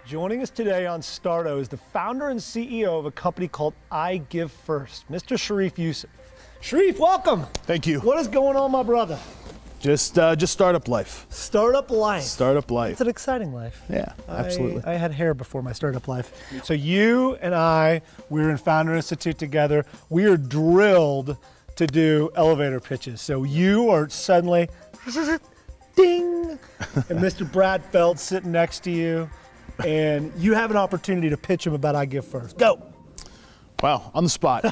Joining us today on Starto is the founder and CEO of a company called iGiveFirst, Mr. Sharif Yusuf. Sharif, welcome. Thank you. What is going on, my brother? Just startup life. Startup life. Startup life. It's an exciting life. Yeah, absolutely. I had hair before my startup life. So you and I, we were in Founder Institute together. We are drilled to do elevator pitches. So you are suddenly, ding, and Mr. Brad Feld's sitting next to you, and you have an opportunity to pitch him about iGiveFirst. Go. Wow, on the spot.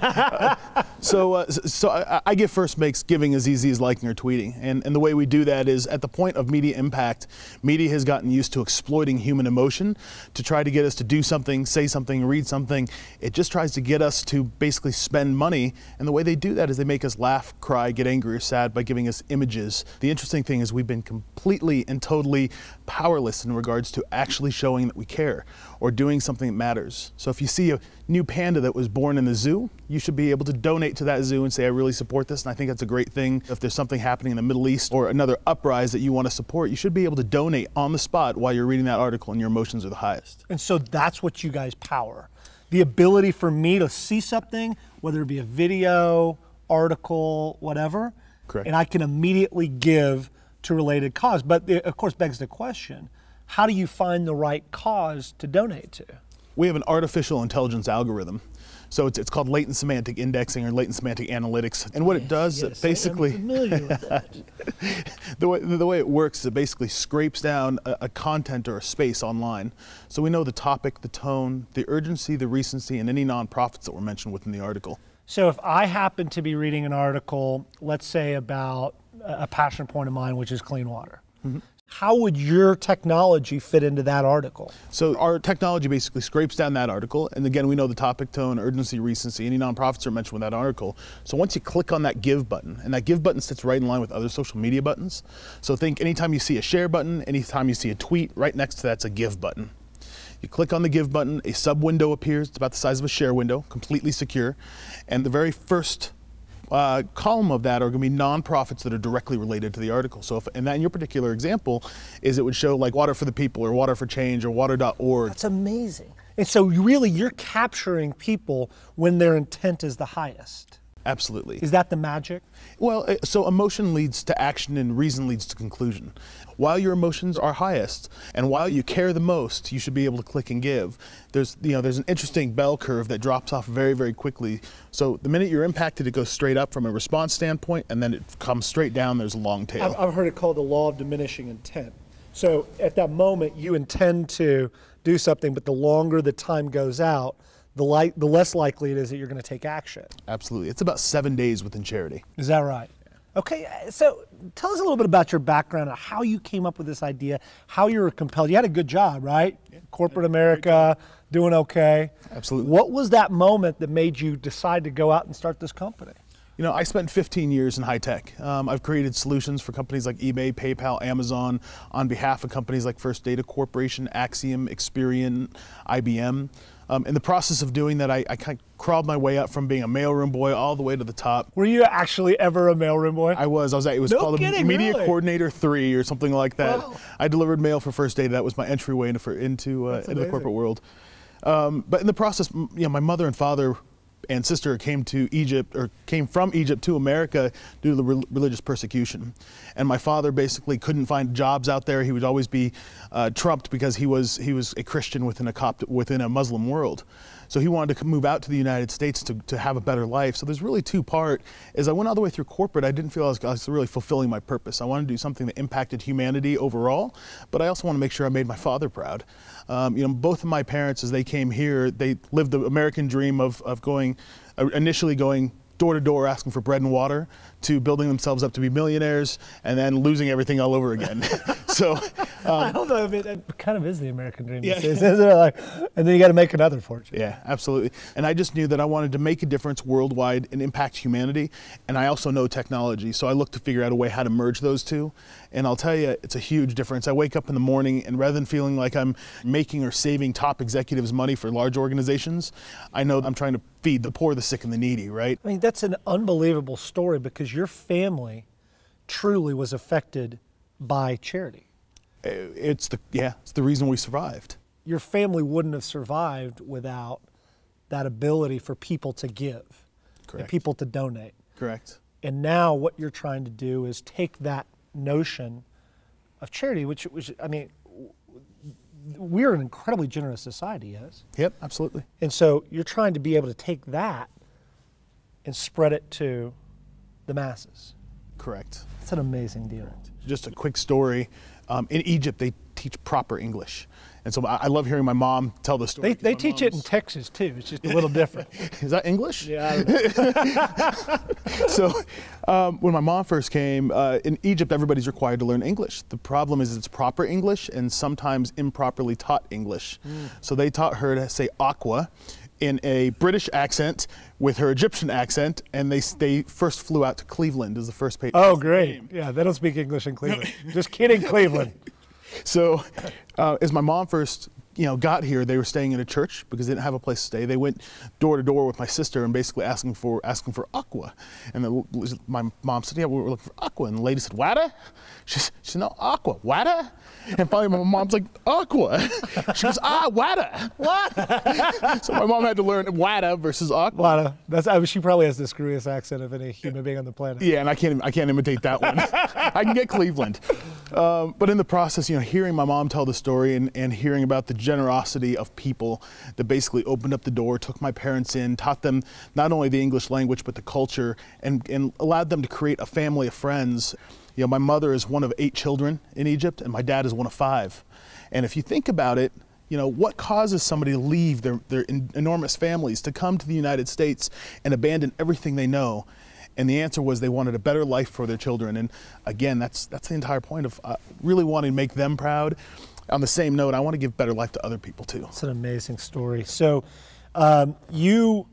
So iGiveFirst makes giving as easy as liking or tweeting. And the way we do that is at the point of media impact, media has gotten used to exploiting human emotion to try to get us to do something, say something, read something. It just tries to get us to basically spend money. And the way they do that is they make us laugh, cry, get angry or sad by giving us images. The interesting thing is we've been completely and totally powerless in regards to actually showing that we care or doing something that matters. So if you see a new panda that was born in the zoo, you should be able to donate to that zoo and say, I really support this, and I think that's a great thing. If there's something happening in the Middle East or another uprise that you want to support, you should be able to donate on the spot while you're reading that article and your emotions are the highest. And so that's what you guys power. The ability for me to see something, whether it be a video, article, whatever, correct, and I can immediately give to related cause. But it, of course, begs the question, how do you find the right cause to donate to? We have an artificial intelligence algorithm. So it's called latent semantic indexing or latent semantic analytics. And what it does, it basically, I'm familiar with that. the way it works is it basically scrapes down a content or a space online. So we know the topic, the tone, the urgency, the recency, and any nonprofits that were mentioned within the article. So if I happen to be reading an article, let's say about a passion point of mine, which is clean water, how would your technology fit into that article? So our technology basically scrapes down that article, and again, we know the topic, tone, urgency, recency, any nonprofits are mentioned with that article. So once you click on that give button, and that give button sits right in line with other social media buttons. So think anytime you see a share button, anytime you see a tweet, right next to that's a give button. You click on the give button, a sub window appears, it's about the size of a share window, completely secure, and the very first column of that are going to be nonprofits that are directly related to the article. So if, and that in your particular example is it would show like Water for the People or Water for Change or water.org. That's amazing. And so really you're capturing people when their intent is the highest. Absolutely. Is that the magic? Well, so emotion leads to action and reason leads to conclusion. While your emotions are highest and while you care the most, you should be able to click and give. There's an interesting bell curve that drops off very, very quickly. So the minute you're impacted, it goes straight up from a response standpoint, and then it comes straight down. There's a long tail. I've heard it called the law of diminishing intent. So at that moment, you intend to do something, but the longer the time goes out, the less likely it is that you're going to take action. Absolutely. It's about 7 days within charity. Is that right? Okay, so tell us a little bit about your background, how you came up with this idea, how you were compelled. You had a good job, right? Yeah. Corporate America, doing okay. Absolutely. What was that moment that made you decide to go out and start this company? You know, I spent 15 years in high tech. I've created solutions for companies like eBay, PayPal, Amazon, on behalf of companies like First Data Corporation, Axiom, Experian, IBM. In the process of doing that, I kind of crawled my way up from being a mailroom boy all the way to the top. Were you actually ever a mailroom boy? I was. It was called a Media Coordinator 3 or something like that. Wow. I delivered mail for First Data. That was my entryway into the corporate world. But in the process, my mother and father and sister came from Egypt to America due to the religious persecution. And my father basically couldn't find jobs out there. He would always be trumped because he was a Christian within a Muslim world. So he wanted to move out to the United States to have a better life. So there's really two parts. As I went all the way through corporate, I didn't feel I was really fulfilling my purpose. I wanted to do something that impacted humanity overall, but I also want to make sure I made my father proud. Both of my parents, as they came here, they lived the American dream of initially going door to door asking for bread and water, to building themselves up to be millionaires and then losing everything all over again. So I don't know, it kind of is the American dream. Yeah. Isn't it? Like, and then you got to make another fortune. Yeah, absolutely. And I just knew that I wanted to make a difference worldwide and impact humanity. And I also know technology. So I looked to figure out a way how to merge those two. And I'll tell you, it's a huge difference. I wake up in the morning and rather than feeling like I'm making or saving top executives money for large organizations, I know I'm trying to feed the poor, the sick, and the needy, right? I mean, that's an unbelievable story because your family truly was affected by charity. It's the reason we survived. Your family wouldn't have survived without that ability for people to give. Correct. And people to donate. Correct. And now what you're trying to do is take that notion of charity, which I mean, we're an incredibly generous society, yes? Yep, absolutely. And so you're trying to be able to take that and spread it to the masses. Correct. It's an amazing deal. Just a quick story. In Egypt, they teach proper English. And so I love hearing my mom tell the story. They teach it in Texas too. It's just a little different. Is that English? Yeah. I don't know. So when my mom first came, in Egypt, everybody's required to learn English. The problem is it's proper English and sometimes improperly taught English. So they taught her to say aqua in a British accent with her Egyptian accent, and they first flew out to Cleveland as the first patient. Oh, great. Yeah, they don't speak English in Cleveland. Just kidding, Cleveland. So as my mom first got here, they were staying in a church because they didn't have a place to stay. They went door to door with my sister and basically asking for aqua. And my mom said, yeah, we're looking for aqua. And the lady said, water? She said, no, aqua. Water? And finally my mom's like, aqua. She goes, water. What? So my mom had to learn water versus aqua. Water. She probably has the screwiest accent of any human being on the planet. Yeah, and I can't imitate that one. I can get Cleveland. But in the process, hearing my mom tell the story and hearing about the generosity of people that basically opened up the door, took my parents in, taught them not only the English language, but the culture, and allowed them to create a family of friends. My mother is one of 8 children in Egypt, and my dad is one of 5. And if you think about it, what causes somebody to leave their enormous families to come to the United States and abandon everything they know? And the answer was they wanted a better life for their children. And again, that's the entire point of really wanting to make them proud. On the same note, I want to give better life to other people too. It's an amazing story. So you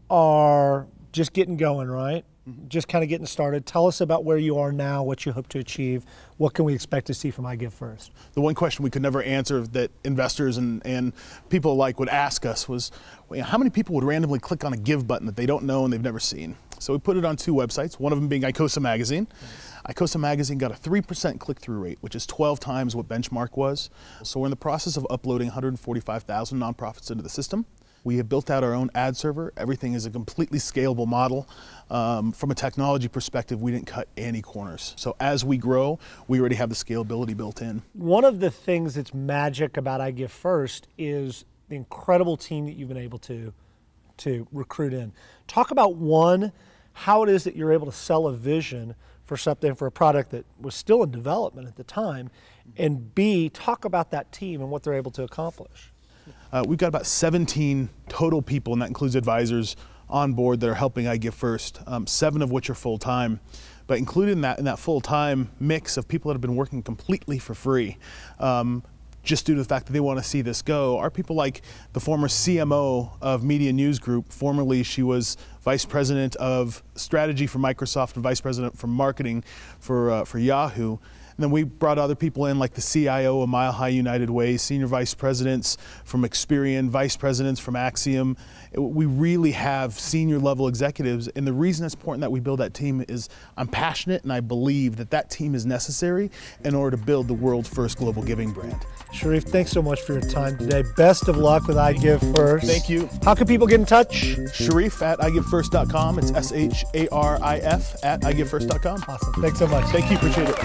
are just getting going, right? Just kind of getting started. Tell us about where you are now, what you hope to achieve. What can we expect to see from iGiveFirst? The one question we could never answer that investors and people alike would ask us was, how many people would randomly click on a give button that they don't know and they've never seen? So we put it on 2 websites, one of them being iCosa Magazine. Nice. iCosa Magazine got a 3% click-through rate, which is 12 times what benchmark was. So we're in the process of uploading 145,000 nonprofits into the system. We have built out our own ad server. Everything is a completely scalable model. From a technology perspective, we didn't cut any corners. So as we grow, we already have the scalability built in. One of the things that's magic about iGiveFirst is the incredible team that you've been able to recruit in. Talk about, one, how it is that you're able to sell a vision for something, for a product that was still in development at the time, and B, talk about that team and what they're able to accomplish. We've got about 17 total people, and that includes advisors on board that are helping iGiveFirst, 7 of which are full-time. But included in that full-time mix of people that have been working completely for free, just due to the fact that they want to see this go, are people like the former CMO of Media News Group. Formerly, she was Vice President of Strategy for Microsoft and Vice President for Marketing for Yahoo. And then we brought other people in, like the CIO of Mile High United Way, Senior Vice Presidents from Experian, Vice Presidents from Axiom. We really have senior level executives, and the reason it's important that we build that team is I'm passionate and I believe that team is necessary in order to build the world's first global giving brand. Sharif, thanks so much for your time today. Best of luck with iGiveFirst. Thank you. How can people get in touch? Sharif at iGiveFirst.com. It's SHARIF at iGiveFirst.com. Awesome. Thanks so much. Thank you. Appreciate it.